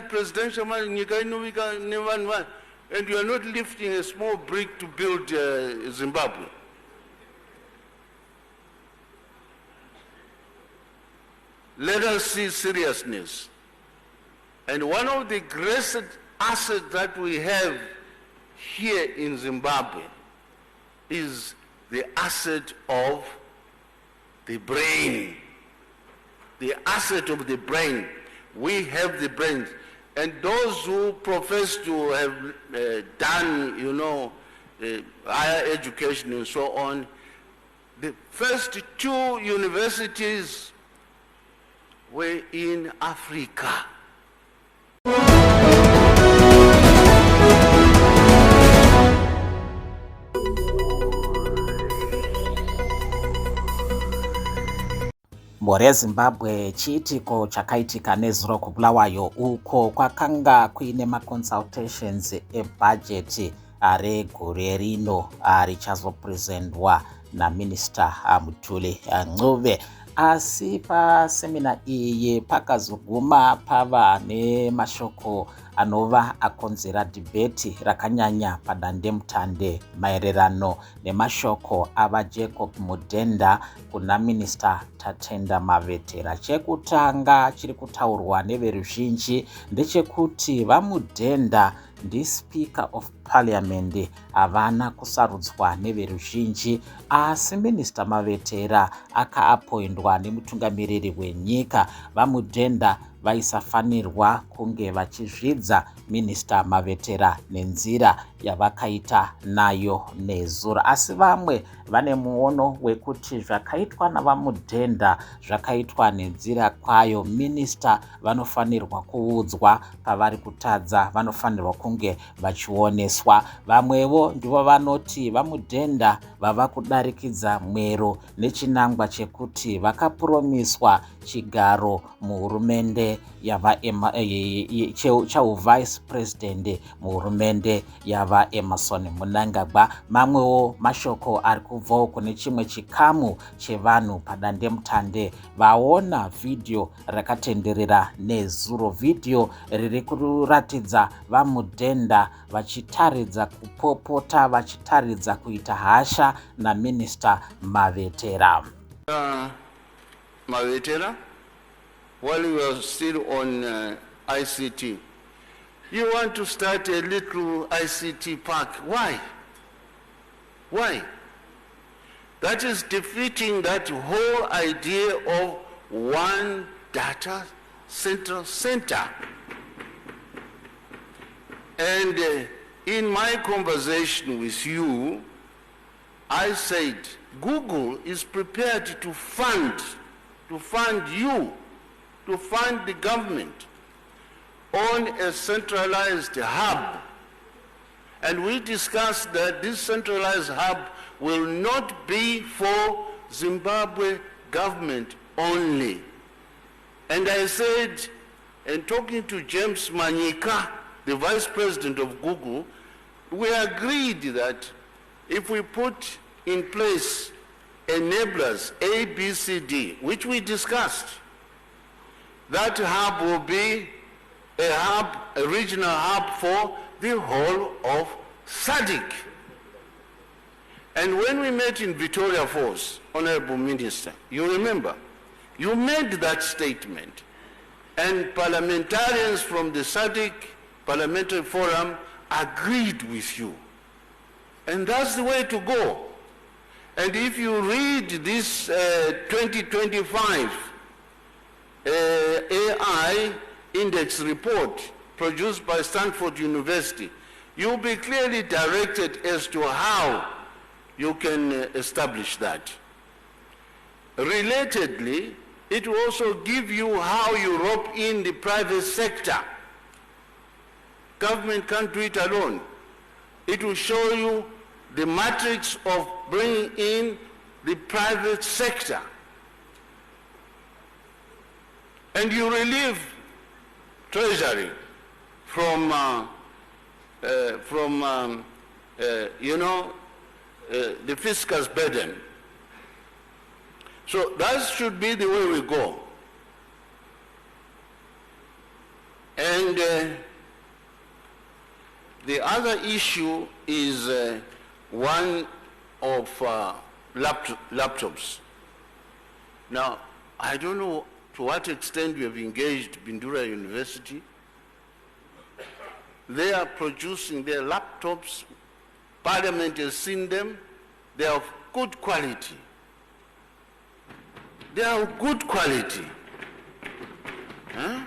Presidential and you are not lifting a small brick to build Zimbabwe. Let us see seriousness. And one of the greatest assets that we have here in Zimbabwe is the asset of the brain. The asset of the brain. We have the brains. And those who profess to have done, higher education and so on, the first two universities were in Africa. Mbori yeZimbabwe chiitiko chakaitika nezuro kuBulawayo uko kwakanga kuine maconsultations ebudget regore rino richazopresentwa naMinister Mutule Ncube. Asi pasemina iyi pakazoguma pava nemashoko anova akonzera debate rakanyanya padandemutande maererano nemashoko ava Jacob Mudenda kuna Minister Tatenda Mavetera. Chekutanga chiri kutaurwa neveruzhinji ndechekuti vaMudenda ndi Speaker of Parliament havana kusarudzwa neveruzhinji, asi Minister Mavetera akaapoindwa nemutungamiriri wenyika. VaMudenda vaisafanirwa kunge vachizvidza Minister Mavetera nenzira yavakaita nayo nezuro, asi vamwe vane muono wekuti zvakaitwa navaMudenda zvakaitwa nenzira kwayo. Minister vanofanirwa kuudzwa pavari kutadza, vanofanirwa kunge vachioneswa. Vamwevo ndivo vanoti vaMudenda vava kudarikidza mwero nechinangwa chekuti vakapuromiswa chigaro muhurumende chaUvice President muhurumende yava Emerson Mnangagwa. Mamwewo mashoko ari kubvawo kune chimwe chikamu chevanhu padandemutande vaona video rakatenderera nezuro, video riri kuratidza vaMudenda vachitaridza kupopota, vachitaridza kuita hasha naMinister Mavetera. Mavetera, while you are still on ICT, you want to start a little ICT park. Why? Why? That is defeating that whole idea of one data center. And in my conversation with you, I said Google is prepared to fund you, to fund the government on a centralized hub. And we discussed that this centralized hub will not be for Zimbabwe government only. And I said, and talking to James Manyika, the vice president of Google, we agreed that if we put in place enablers A, B, C, D, which we discussed, that hub will be a regional hub for the whole of SADC. And when we met in Victoria Falls, Honorable Minister, you remember, you made that statement, and parliamentarians from the SADC Parliamentary Forum agreed with you. And that's the way to go. And if you read this 2025 AI index report produced by Stanford University, you'll be clearly directed as to how you can establish that. Relatedly, it will also give you how you rope in the private sector. Government can't do it alone. It will show you the matrix of bringing in the private sector. And you relieve Treasury from the fiscal's burden. So that should be the way we go. And the other issue is one of laptops. Now, I don't know to what extent you have engaged Bindura University. They are producing their laptops. Parliament has seen them. They are of good quality. They are of good quality. Huh?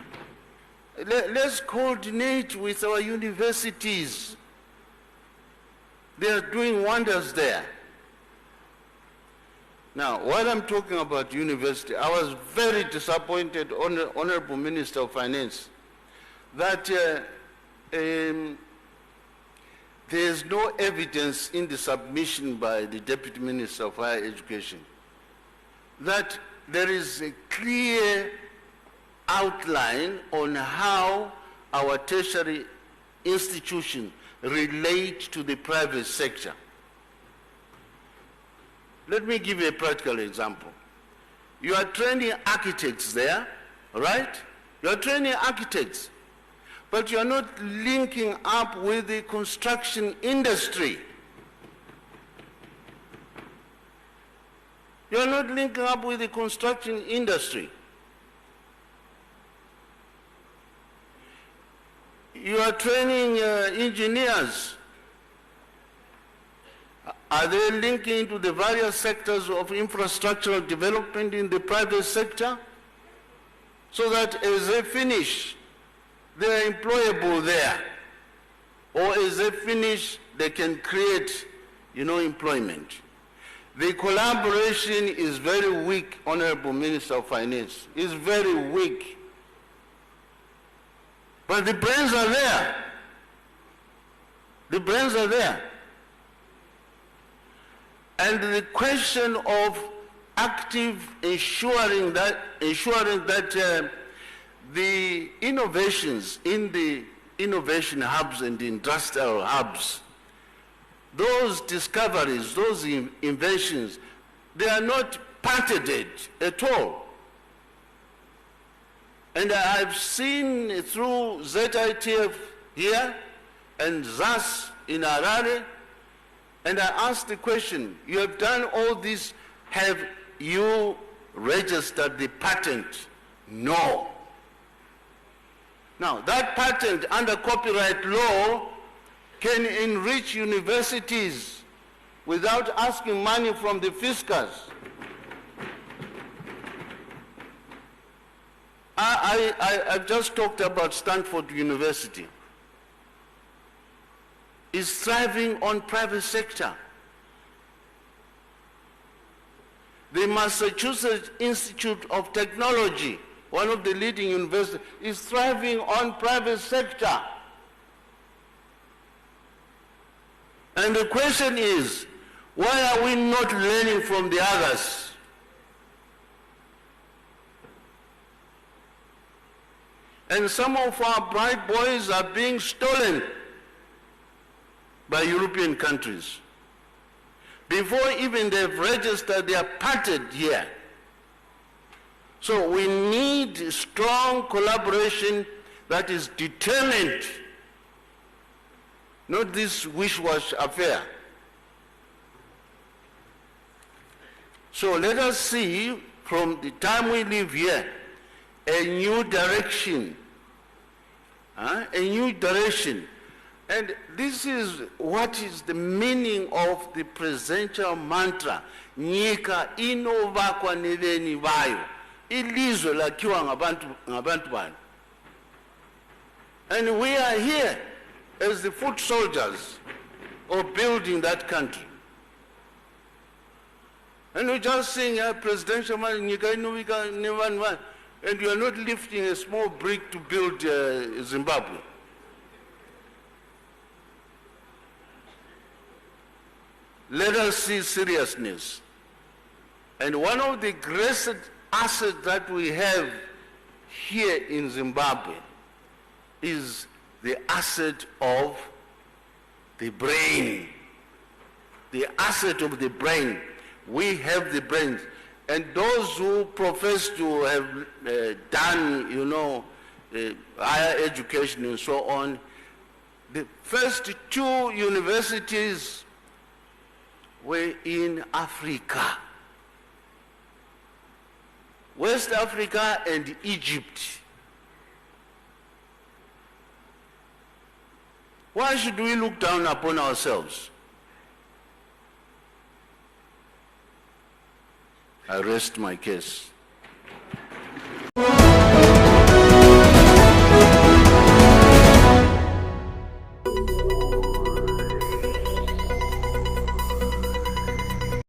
Let's coordinate with our universities. They are doing wonders there. Now, while I'm talking about university, I was very disappointed, Honorable Minister of Finance, that there is no evidence in the submission by the Deputy Minister of Higher Education that there is a clear outline on how our tertiary institutions relate to the private sector. Let me give you a practical example. You are training architects there, right? You are training architects, but you are not linking up with the construction industry. You are not linking up with the construction industry. You are training engineers. Are they linking to the various sectors of infrastructural development in the private sector? So that as they finish, they are employable there. Or as they finish, they can create, employment. The collaboration is very weak, Honorable Minister of Finance. It's very weak. But the brains are there. The brains are there. And the question of active ensuring that the innovations in the innovation hubs and the industrial hubs, those discoveries, those inventions, they are not patented at all. And I've seen through ZITF here and ZAS in Harare, and I asked the question, you have done all this, have you registered the patent? No. Now, that patent under copyright law can enrich universities without asking money from the fiscus. I've just talked about Stanford University. Is thriving on private sector. The Massachusetts Institute of Technology, one of the leading universities, is thriving on private sector. And the question is, why are we not learning from the others? And some of our bright boys are being stolen by European countries. Before even they've registered, they are patented here. So we need strong collaboration that is determined, not this wish-wash affair. So let us see from the time we live here, a new direction, a new direction. And this is what is the meaning of the presidential mantra, Nyika inovakwa neveni vayo, ilizwe lakiwa ngabantu banu. And we are here as the foot soldiers of building that country. And we're just saying, presidential mantra, Nyika inovakwa neveni vayo, and you are not lifting a small brick to build Zimbabwe. Let us see seriousness. And one of the greatest assets that we have here in Zimbabwe is the asset of the brain. The asset of the brain. We have the brains. And those who profess to have done, higher education and so on. The first two universities were in Africa, West Africa and Egypt. Why should we look down upon ourselves? I rest my case.